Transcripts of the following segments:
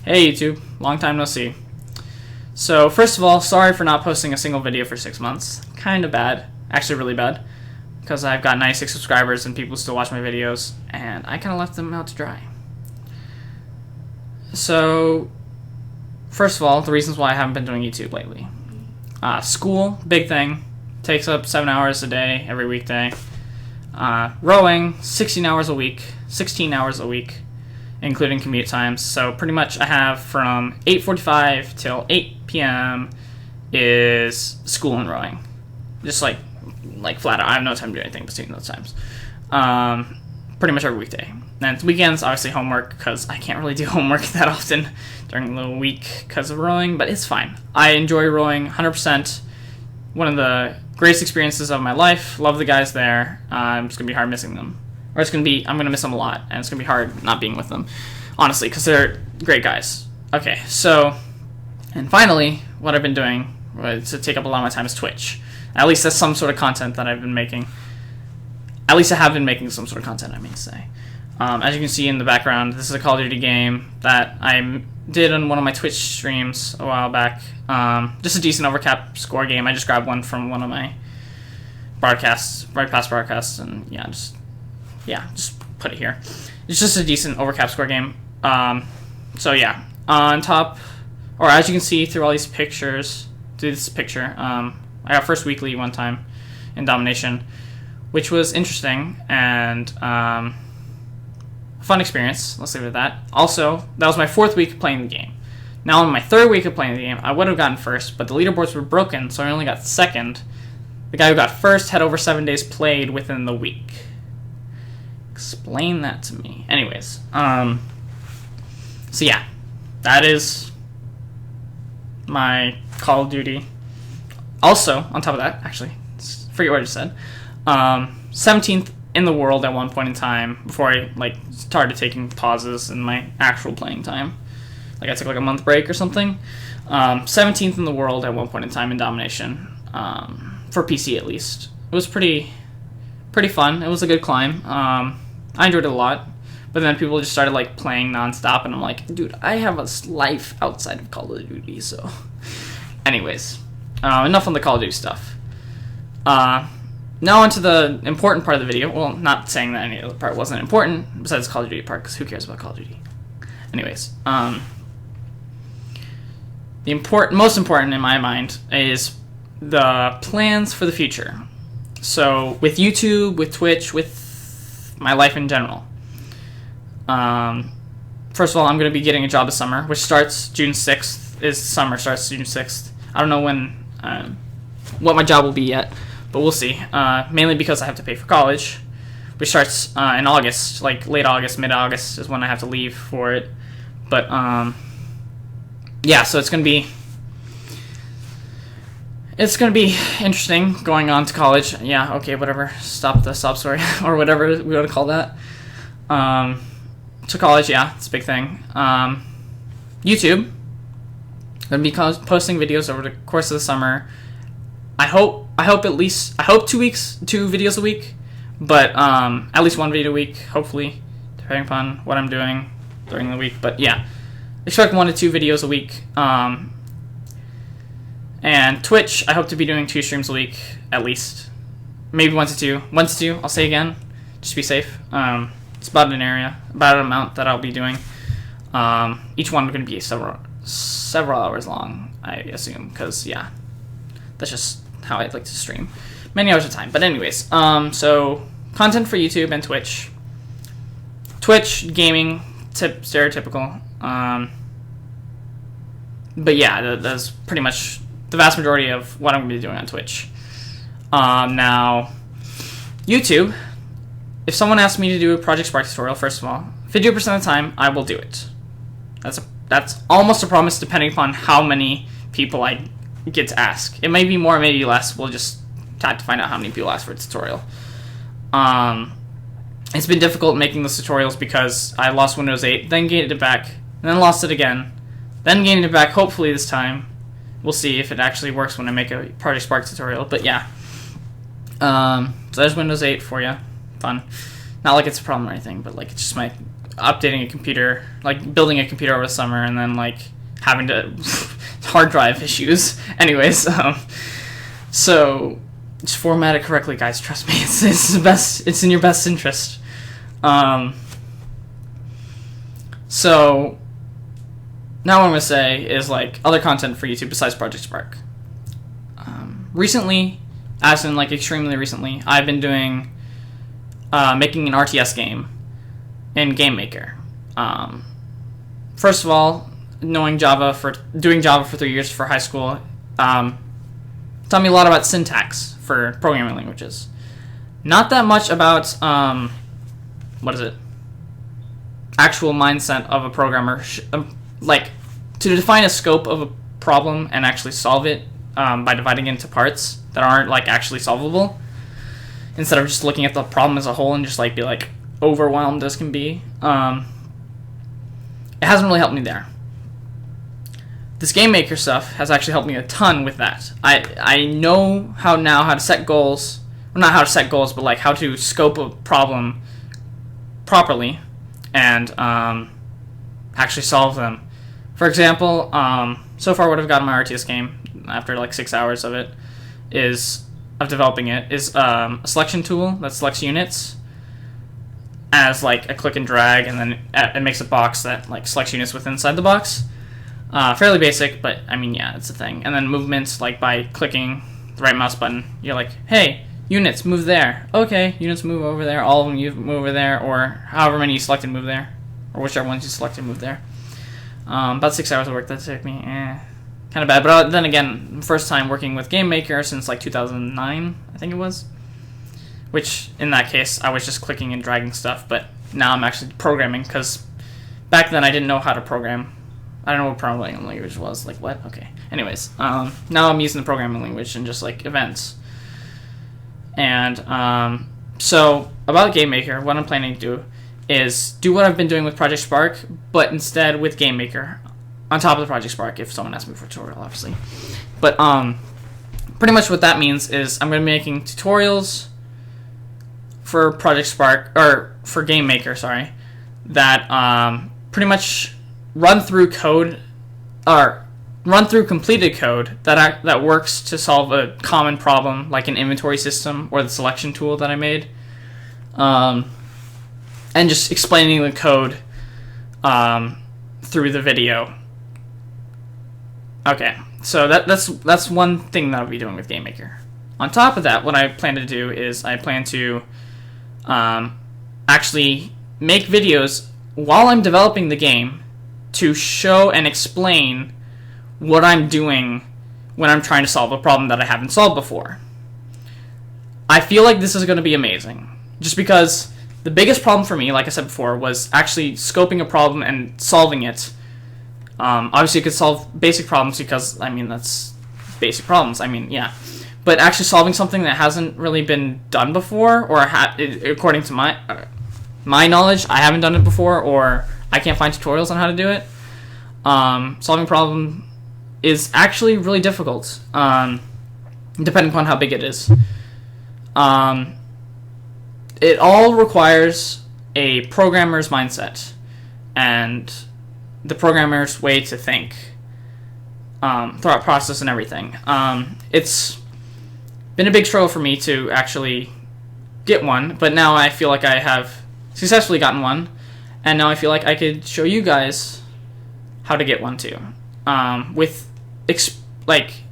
Hey YouTube, long time no see. So first of all, sorry for not posting a single video for 6 months. Kind of bad, actually really bad, because I've got 96 subscribers and people still watch my videos, and I kind of left them out to dry. So first of all, the reasons why I haven't been doing YouTube lately. School, big thing, takes up 7 hours a day every weekday. Rowing, 16 hours a week, including commute times. So pretty much I have from 8:45 till 8 p.m. is school and rowing. Just like flat out. I have no time to do anything between those times. Pretty much every weekday. And weekends, obviously homework, because I can't really do homework that often during the week because of rowing, but it's fine. I enjoy rowing 100%. One of the greatest experiences of my life. Love the guys there. It's going to be hard missing them. Or I'm going to miss them a lot, and it's going to be hard not being with them, honestly, because they're great guys. Okay, so, and finally, what I've been doing to take up a lot of my time is Twitch. At least that's some sort of content that I've been making. At least I have been making some sort of content, I mean to say. As you can see in the background, this is a Call of Duty game that I did on one of my Twitch streams a while back. Just a decent Overcapped score game. I just grabbed one from one of my broadcasts, right past broadcasts, and just put it here. It's just a decent Overcapped score game. So yeah, on top, or as you can see through all these pictures, through this picture, I got first weekly one time in Domination, which was interesting and fun experience. Let's leave it at that. Also, that was my 4th week playing the game. Now on my 3rd week of playing the game, I would have gotten first, but the leaderboards were broken, so I only got 2nd. The guy who got first had over 7 days played within the week. Explain that to me. Anyways, so yeah, that is my Call of Duty. Also, on top of that, actually, forget what I just said, 17th in the world at one point in time before I started taking pauses in my actual playing time. I took a month break or something. 17th in the world at one point in time in Domination, for PC at least. It was pretty fun. It was a good climb. I enjoyed it a lot, but then people just started playing nonstop, and I'm like, dude, I have a life outside of Call of Duty. So, anyways, enough on the Call of Duty stuff. Now onto the important part of the video. Well, not saying that any other part wasn't important besides the Call of Duty part, because who cares about Call of Duty? Anyways, the most important in my mind is the plans for the future. So with YouTube, with Twitch, with my life in general. First of all, I'm going to be getting a job this summer, which starts June 6th. Summer starts June 6th. I don't know when, what my job will be yet, but we'll see. Mainly because I have to pay for college, which starts in August, late August, mid-August is when I have to leave for it. But yeah, so it's gonna be interesting going on to college. Yeah, okay, whatever. Stop the sob story or whatever we want to call that. To college, yeah, it's a big thing. YouTube. Gonna be posting videos over the course of the summer. I hope 2 videos a week, but at least 1 video a week, hopefully, depending upon what I'm doing during the week. But yeah, expect 1 to 2 videos a week. And Twitch, I hope to be doing 2 streams a week at least, maybe 1 to 2. 1 to 2, I'll say again, just to be safe. It's about an amount that I'll be doing. Each one going to be several hours long, I assume, because yeah, that's just how I'd like to stream, many hours of time. But anyways, so content for YouTube and Twitch. Twitch gaming, stereotypical. But yeah, that's pretty much the vast majority of what I'm going to be doing on Twitch. Now, YouTube. If someone asks me to do a Project Spark tutorial, first of all, 50% of the time, I will do it. That's almost a promise, depending upon how many people I get to ask. It may be more, maybe less. We'll just have to find out how many people ask for a tutorial. It's been difficult making those tutorials because I lost Windows 8, then gained it back, and then lost it again, then gained it back, hopefully this time. We'll see if it actually works when I make a Project Spark tutorial, but yeah. So there's Windows 8 for you. Fun. Not like it's a problem or anything, but it's just my updating a computer, like building a computer over the summer, and then like having to hard drive issues. Anyways, so just format it correctly, guys. Trust me, it's the best. It's in your best interest. So now what I'm gonna say is like other content for YouTube besides Project Spark. Recently, as in like extremely recently, I've been doing making an RTS game in GameMaker. First of all, doing Java for 3 years for high school taught me a lot about syntax for programming languages. Not that much about actual mindset of a programmer, like to define a scope of a problem and actually solve it by dividing it into parts that aren't like actually solvable, instead of just looking at the problem as a whole and just like be like overwhelmed as can be. It hasn't really helped me there. This GameMaker stuff has actually helped me a ton with that. I know how to set goals, well, not how to set goals, but like how to scope a problem properly and actually solve them. For example, so far what I've got in my RTS game after like 6 hours of developing it is a selection tool that selects units as like a click and drag, and then it makes a box that like selects units with inside the box. Fairly basic, but I mean, yeah, it's a thing. And then movements, like by clicking the right mouse button, you're like, hey, units, move there. Okay, units move over there. All of them you move over there, or however many you selected move there, or whichever ones you selected move there. About 6 hours of work that took me, kind of bad. But then again, first time working with GameMaker since like 2009, I think it was. Which, in that case, I was just clicking and dragging stuff, but now I'm actually programming, because back then I didn't know how to program. I don't know what programming language was. Like, what? Okay. Anyways, now I'm using the programming language and just, like, events. And, so, about GameMaker, what I'm planning to do is do what I've been doing with Project Spark, but instead with GameMaker, on top of the Project Spark, if someone asks me for a tutorial, obviously. But, pretty much what that means is I'm going to be making tutorials for Project Spark, or for GameMaker, sorry, that, pretty much run through code, or run through completed code that works to solve a common problem, like an inventory system or the selection tool that I made, and just explaining the code through the video. Okay, so that's one thing that I'll be doing with GameMaker. On top of that, what I plan to do is I plan to actually make videos while I'm developing the game to show and explain what I'm doing when I'm trying to solve a problem that I haven't solved before. I feel like this is going to be amazing, just because the biggest problem for me, like I said before, was actually scoping a problem and solving it. Obviously, you could solve basic problems because, I mean, that's basic problems. I mean, yeah. But actually solving something that hasn't really been done before, or according to my knowledge, I haven't done it before, or I can't find tutorials on how to do it. Solving a problem is actually really difficult, depending upon how big it is. It all requires a programmer's mindset and the programmer's way to think, thought process and everything. It's been a big struggle for me to actually get one, but now I feel like I have successfully gotten one, and now I feel like I could show you guys how to get one too.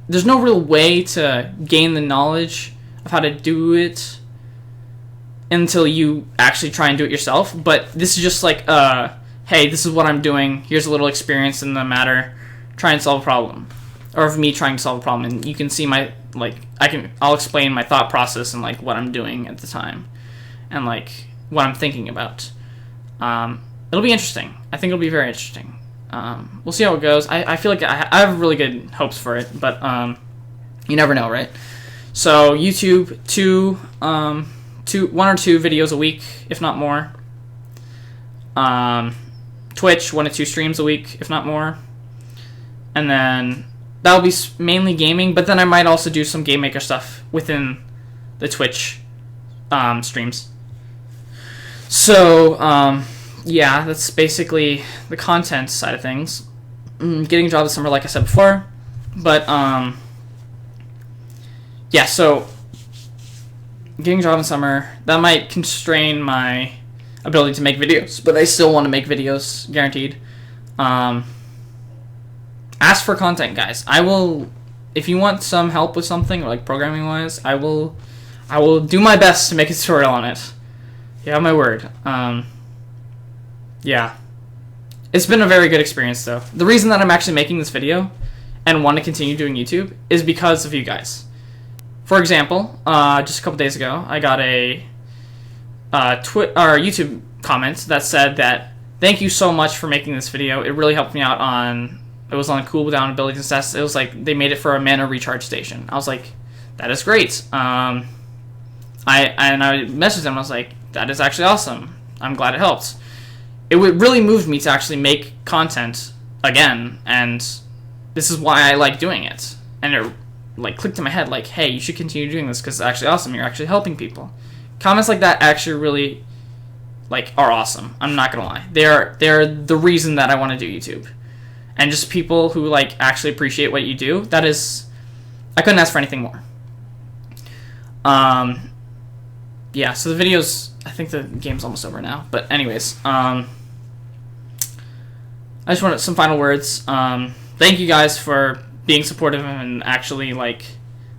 There's no real way to gain the knowledge of how to do it until you actually try and do it yourself, but this is just like, hey, this is what I'm doing, here's a little experience in the matter, try and solve a problem. Or of me trying to solve a problem, and you can see my, I'll explain my thought process and, like, what I'm doing at the time, and, like, what I'm thinking about. It'll be interesting. I think it'll be very interesting. We'll see how it goes. I feel like I have really good hopes for it, but, you never know, right? So, YouTube, one or two videos a week, if not more. Twitch, 1 to 2 streams a week, if not more. And then that'll be mainly gaming, but then I might also do some GameMaker stuff within the Twitch streams. So, yeah, that's basically the content side of things. Getting a job this summer, like I said before. But, yeah, so getting a job in summer, that might constrain my ability to make videos, but I still want to make videos, guaranteed. Ask for content, guys. I will, if you want some help with something, like programming wise, I will do my best to make a tutorial on it. You have my word. Yeah. It's been a very good experience, though. The reason that I'm actually making this video and want to continue doing YouTube is because of you guys. For example, just a couple days ago, I got a YouTube comment that said that, thank you so much for making this video. It really helped me out on, it was on cooldown abilities and stats. It was like, they made it for a mana recharge station. I was like, that is great. I messaged them, I was like, that is actually awesome. I'm glad it helped. It really moved me to actually make content again, and this is why I like doing it. And it like clicked in my head, like, hey, you should continue doing this because it's actually awesome. You're actually helping people. Comments like that actually really like are awesome. I'm not gonna lie. They're the reason that I want to do YouTube. And just people who like actually appreciate what you do. That is, I couldn't ask for anything more. Yeah. So the videos. I think the game's almost over now. But anyways, I just wanted some final words. Thank you guys for being supportive and actually like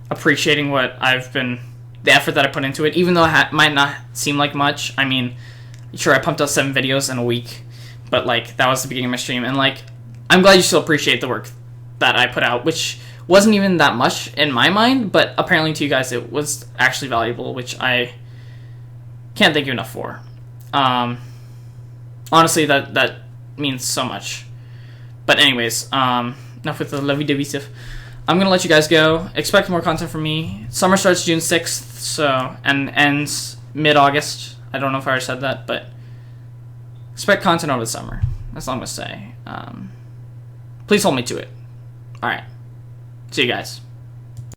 appreciating what I've been, the effort that I put into it, even though it might not seem like much. I mean, sure, I pumped out 7 videos in a week, but like that was the beginning of my stream, and like I'm glad you still appreciate the work that I put out, which wasn't even that much in my mind, but apparently to you guys it was actually valuable, which I can't thank you enough for. Honestly, that means so much. But anyways, enough with the lovey-dovey stuff. I'm gonna let you guys go. Expect more content from me. Summer starts June 6th, so and ends mid-August. I don't know if I already said that, but expect content over the summer. That's all I'm gonna say. Please hold me to it. All right. See you guys.